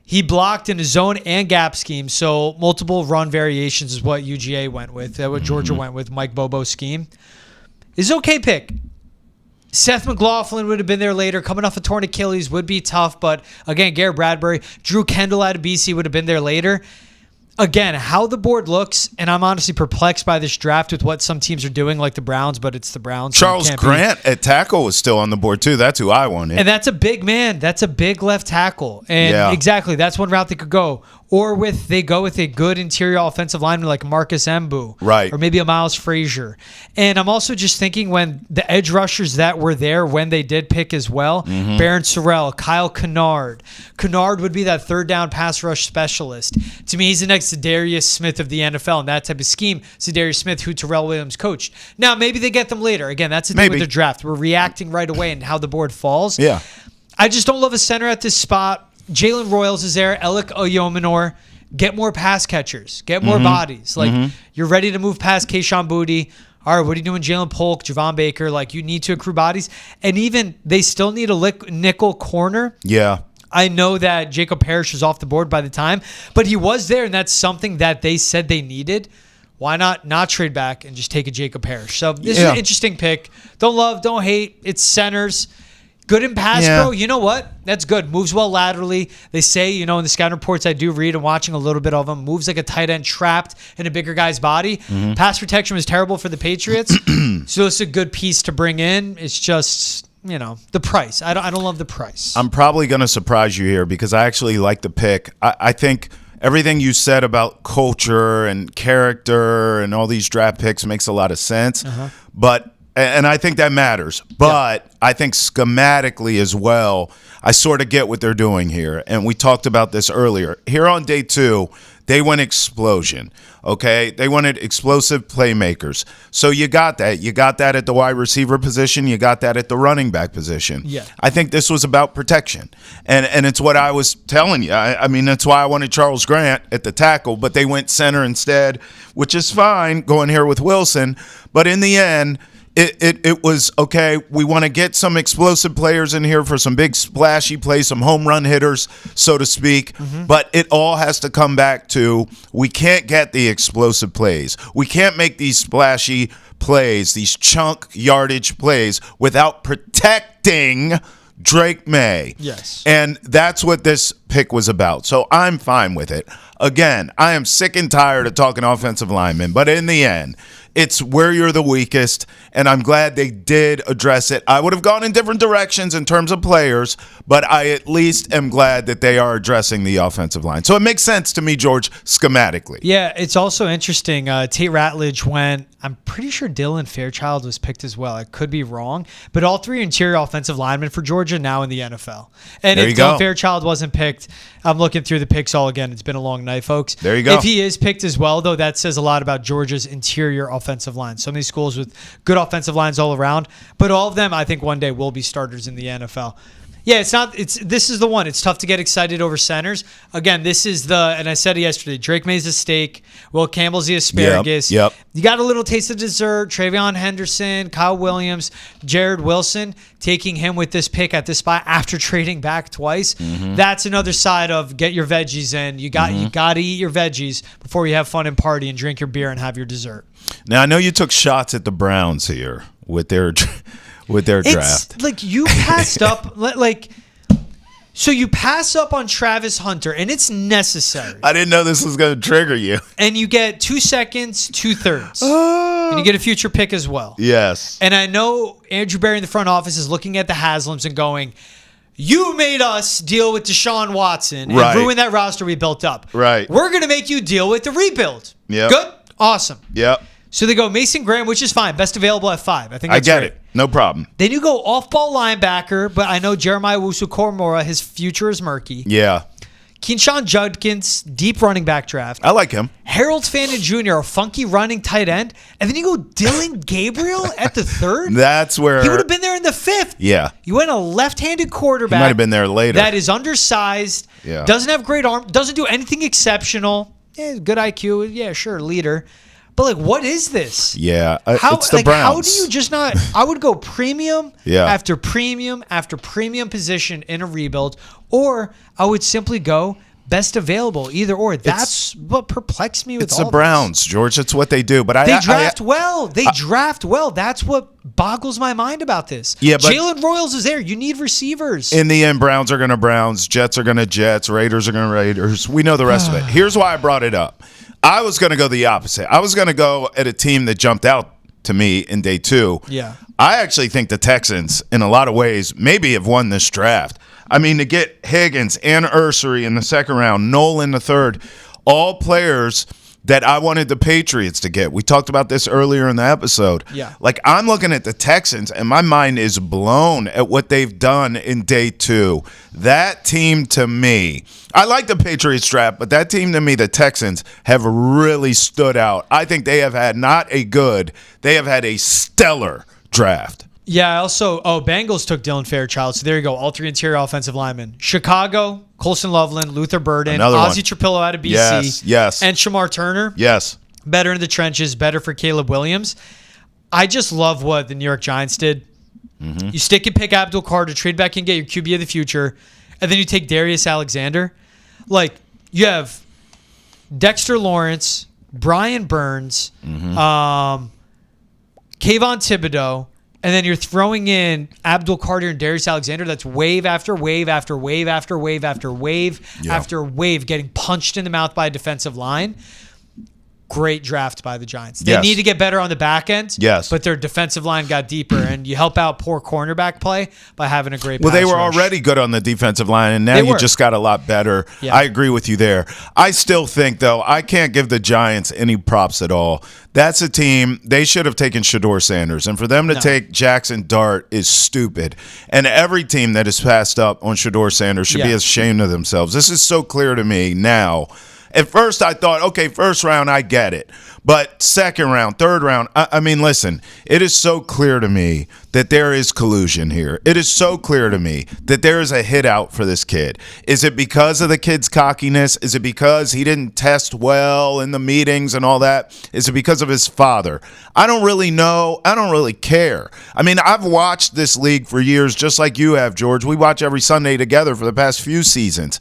He blocked in a zone and gap scheme, so multiple run variations is what UGA went with. What Georgia went with, Mike Bobo's scheme. Is okay pick. Seth McLaughlin would have been there later. Coming off a torn Achilles would be tough. But again, Garrett Bradbury, Drew Kendall out of BC would have been there later. Again, how the board looks, and I'm honestly perplexed by this draft with what some teams are doing, like the Browns, but it's the Browns. Charles Grant at tackle was still on the board, too. That's who I wanted. And that's a big man. That's a big left tackle. And exactly, that's one route they could go. Or they go with a good interior offensive lineman like Marcus Mbu. Right. Or maybe a Miles Frazier. And I'm also just thinking when the edge rushers that were there when they did pick as well, Baron Sorrell, Kyle Kennard. Kennard would be that third down pass rush specialist. To me, he's the next Zadarius Smith of the NFL in that type of scheme. Zadarius Smith, who Terrell Williams coached. Now, maybe they get them later. Again, that's the thing with the draft. We're reacting right away and how the board falls. Yeah. I just don't love a center at this spot. Jalen Royals is there. Alec Oyominor. Get more pass catchers. Get more bodies. Like, you're ready to move past Kayshon Boutte. All right, what are you doing, Jalen Polk, Javon Baker? Like, you need to accrue bodies. And even they still need a nickel corner. Yeah. I know that Jacob Parrish was off the board by the time, but he was there, and that's something that they said they needed. Why not trade back and just take a Jacob Parrish? So this is an interesting pick. Don't love, don't hate. It's centers. Good in pass pro. You know what? That's good. Moves well laterally. They say, in the scouting reports I do read and watching a little bit of them, moves like a tight end trapped in a bigger guy's body. Pass protection was terrible for the Patriots. So it's a good piece to bring in. It's just, the price. I don't love the price. I'm probably going to surprise you here because I actually like the pick. I think everything you said about culture and character and all these draft picks makes a lot of sense. And I think that matters. But I think schematically as well, I sort of get what they're doing here. And we talked about this earlier. Here on day 2, they went explosion, okay? They wanted explosive playmakers. So you got that. You got that at the wide receiver position. You got that at the running back position. Yeah. I think this was about protection. And it's what I was telling you. I mean, that's why I wanted Charles Grant at the tackle, but they went center instead, which is fine going here with Wilson. But in the end, It was, okay, we want to get some explosive players in here for some big splashy plays, some home run hitters, so to speak. But it all has to come back to we can't get the explosive plays. We can't make these splashy plays, these chunk yardage plays without protecting Drake May. Yes. And that's what this pick was about. So I'm fine with it. Again, I am sick and tired of talking offensive linemen, but in the end, it's where you're the weakest, and I'm glad they did address it. I would have gone in different directions in terms of players, but I at least am glad that they are addressing the offensive line. So it makes sense to me, George, schematically. Yeah, it's also interesting. Tate Ratledge went, I'm pretty sure Dylan Fairchild was picked as well. I could be wrong, but all 3 interior offensive linemen for Georgia now in the NFL. And if Dylan Fairchild wasn't picked, I'm looking through the picks all again. It's been a long night, folks. There you go. If he is picked as well, though, that says a lot about Georgia's interior offensive line. So many schools with good offensive lines all around, but all of them, I think, one day will be starters in the NFL. Yeah, this is the one. It's tough to get excited over centers. Again, this is and I said it yesterday, Drake May's a steak, Will Campbell's the asparagus. Yep. You got a little taste of dessert. TreVeyon Henderson, Kyle Williams, Jared Wilson, taking him with this pick at this spot after trading back twice. That's another side of get your veggies in. You got to eat your veggies before you have fun and party and drink your beer and have your dessert. Now, I know you took shots at the Browns here with their draft. It's like you passed up, so you pass up on Travis Hunter, and it's necessary. I didn't know this was going to trigger you. And you get 2 seconds, 2/3. And you get a future pick as well. Yes. And I know Andrew Berry in the front office is looking at the Haslams and going, you made us deal with Deshaun Watson and ruin that roster we built up. Right. We're going to make you deal with the rebuild. Yep. Good? Awesome. Yep. So they go Mason Graham, which is fine. Best available at 5. I think that's I get great. it. No problem. Then you go off-ball linebacker, but I know Jeremiah Wusu-Koromora, his future is murky. Yeah. Keyshawn Judkins, deep running back draft. I like him. Harold Fannin Jr., a funky running tight end. And then you go Dylan Gabriel at the 3rd. That's where he would have been there in the 5th. Yeah. You went a left-handed quarterback. He might have been there later. That is undersized. Yeah. Doesn't have great arm. Doesn't do anything exceptional. Yeah, good IQ. Yeah, sure, leader. But, what is this? Yeah, it's the Browns. How do you just not – I would go premium after premium position in a rebuild, or I would simply go best available, either or. That's what perplexed me with all the Browns, George. It's what they do. But they draft well. They draft well. That's what boggles my mind about this. Yeah, but Jalen Royals is there. You need receivers. In the end, Browns are going to Browns. Jets are going to Jets. Raiders are going to Raiders. We know the rest of it. Here's why I brought it up. I was going to go the opposite. I was going to go at a team that jumped out to me in day 2. Yeah. I actually think the Texans, in a lot of ways, maybe have won this draft. I mean, to get Higgins and Ursery in the second round, Noel in the third, all players that I wanted the Patriots to get. We talked about this earlier in the episode. Yeah. Like, I'm looking at the Texans, and my mind is blown at what they've done in day 2. That team, to me, I like the Patriots draft, but that team, to me, the Texans, have really stood out. I think they have had they have had a stellar draft. Yeah, Bengals took Dylan Fairchild, so there you go, all 3 interior offensive linemen. Chicago, Colson Loveland, Luther Burden, Ozzie Trapillo out of BC. Yes. And Shamar Turner. Yes. Better in the trenches, better for Caleb Williams. I just love what the New York Giants did. Mm-hmm. You stick and pick Abdul Carter, trade back and get your QB of the future, and then you take Darius Alexander. Like, you have Dexter Lawrence, Brian Burns, Kayvon Thibodeau, and then you're throwing in Abdul Carter and Darius Alexander. That's wave after wave after wave after wave after wave after wave getting punched in the mouth by a defensive line. Great draft by the Giants. They need to get better on the back end. Yes. But their defensive line got deeper, and you help out poor cornerback play by having a great Well, they pass were rush. already good on the defensive line, and now you just got a lot better. Yeah. I agree with you there. I still think, though, I can't give the Giants any props at all. That's a team, they should have taken Shedeur Sanders, and for them to take Jackson Dart is stupid. And every team that has passed up on Shedeur Sanders should be ashamed of themselves. This is so clear to me now. At first, I thought, okay, first round, I get it. But second round, third round, I mean, listen, it is so clear to me that there is collusion here. It is so clear to me that there is a hit out for this kid. Is it because of the kid's cockiness? Is it because he didn't test well in the meetings and all that? Is it because of his father? I don't really know. I don't really care. I mean, I've watched this league for years, just like you have, George. We watch every Sunday together for the past few seasons.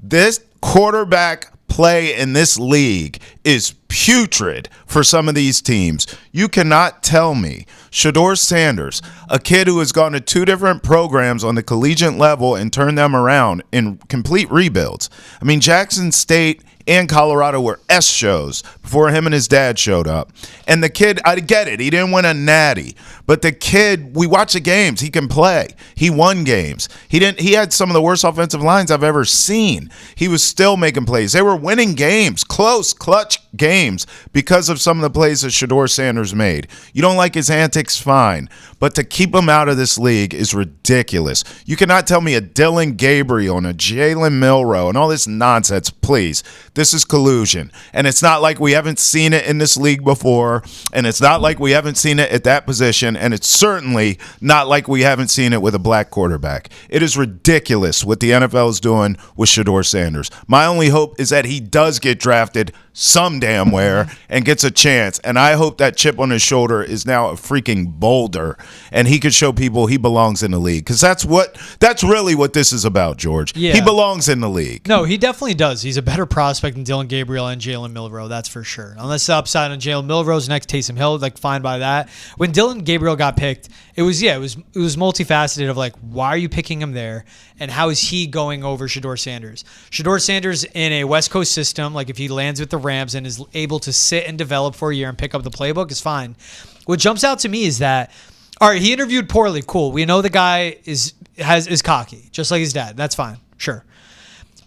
This quarterback play in this league is putrid for some of these teams. You cannot tell me Shedeur Sanders, a kid who has gone to 2 different programs on the collegiate level and turned them around in complete rebuilds. I mean, Jackson State and Colorado were S shows before him and his dad showed up. And the kid, I get it, he didn't win a natty, but the kid, we watch the games, he can play. He won games. He had some of the worst offensive lines I've ever seen. He was still making plays. They were winning games, close, clutch games, because of some of the plays that Shedeur Sanders made. You don't like his antics, fine, but to keep him out of this league is ridiculous. You cannot tell me a Dylan Gabriel and a Jalen Milroe and all this nonsense, please. This is collusion, and it's not like we haven't seen it in this league before, and it's not like we haven't seen it at that position, and it's certainly not like we haven't seen it with a black quarterback. It is ridiculous what the NFL is doing with Shedeur Sanders. My only hope is that he does get drafted some damn where and gets a chance, and I hope that chip on his shoulder is now a freaking boulder, and he could show people he belongs in the league, because that's really what this is about, George. Yeah. He belongs in the league. No, he definitely does. He's a better prospect than Dylan Gabriel and Jalen Milroe, that's for sure. Unless the upside on Jalen Milroe's next Taysom Hill, like, fine by that. When Dylan Gabriel got picked, it was multifaceted of like, why are you picking him there, and how is he going over Shedeur Sanders? Shedeur Sanders in a West Coast system, like if he lands with the Rams and is able to sit and develop for a year and pick up the playbook, is fine. What jumps out to me is that, all right, he interviewed poorly, cool. We know the guy is cocky, just like his dad. That's fine, sure.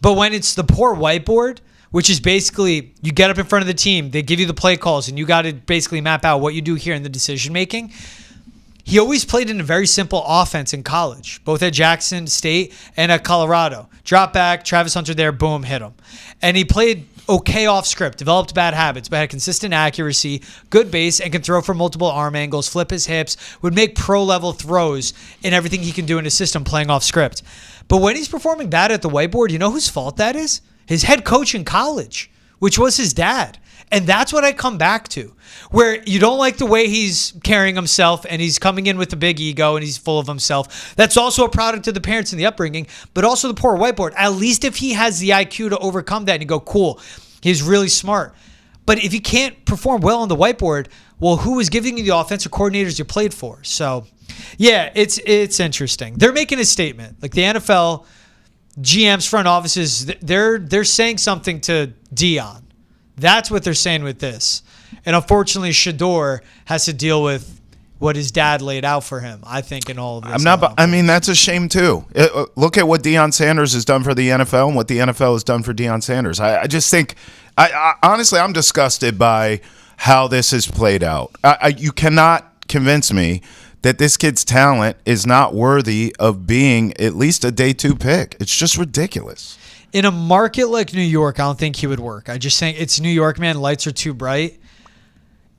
But when it's the poor whiteboard, which is basically you get up in front of the team, they give you the play calls, and you got to basically map out what you do here in the decision making. He always played in a very simple offense in college, both at Jackson State and at Colorado. Drop back, Travis Hunter there, boom, hit him. And he played okay off script, developed bad habits, but had consistent accuracy, good base, and can throw from multiple arm angles, flip his hips, would make pro-level throws in everything he can do in his system playing off script. But when he's performing bad at the whiteboard, you know whose fault that is? His head coach in college, which was his dad. And that's what I come back to, where you don't like the way he's carrying himself and he's coming in with a big ego and he's full of himself. That's also a product of the parents and the upbringing, but also the poor whiteboard. At least if he has the IQ to overcome that and you go, cool, he's really smart. But if you can't perform well on the whiteboard, well, who was giving you the offensive coordinators you played for? So, yeah, it's interesting. They're making a statement. Like the NFL, GMs, front offices, they're saying something to Dion. That's what they're saying with this. And unfortunately, Shedeur has to deal with what his dad laid out for him, I think, in all of this. I mean, that's a shame, too. Look at what Deion Sanders has done for the NFL and what the NFL has done for Deion Sanders. I just think, honestly, I'm disgusted by how this has played out. You cannot convince me that this kid's talent is not worthy of being at least a day 2 pick. It's just ridiculous. In a market like New York, I don't think he would work. I just think it's New York, man. Lights are too bright.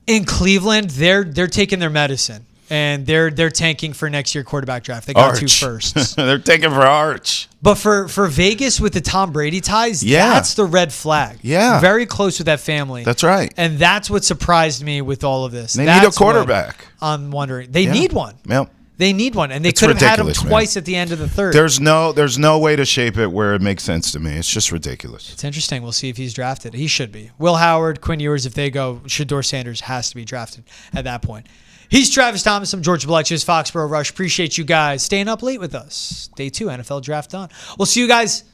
In Cleveland, they're taking their medicine and they're tanking for next year quarterback draft. They got 2 firsts. They're taking for Arch. But for Vegas with the Tom Brady ties, that's the red flag. Yeah, very close with that family. That's right. And that's what surprised me with all of this. They need a quarterback. I'm wondering. They need one. Yep. They need one, and they could have had him twice at the end of the third. There's no way to shape it where it makes sense to me. It's just ridiculous. It's interesting. We'll see if he's drafted. He should be. Will Howard, Quinn Ewers, if they go, Shedeur Sanders has to be drafted at that point. He's Travis Thomas. I'm George Balkji. This is Foxborough Rush. Appreciate you guys staying up late with us. Day 2, NFL Draft on. We'll see you guys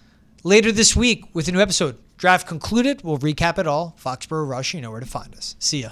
later this week with a new episode. Draft concluded. We'll recap it all. Foxborough Rush, you know where to find us. See ya.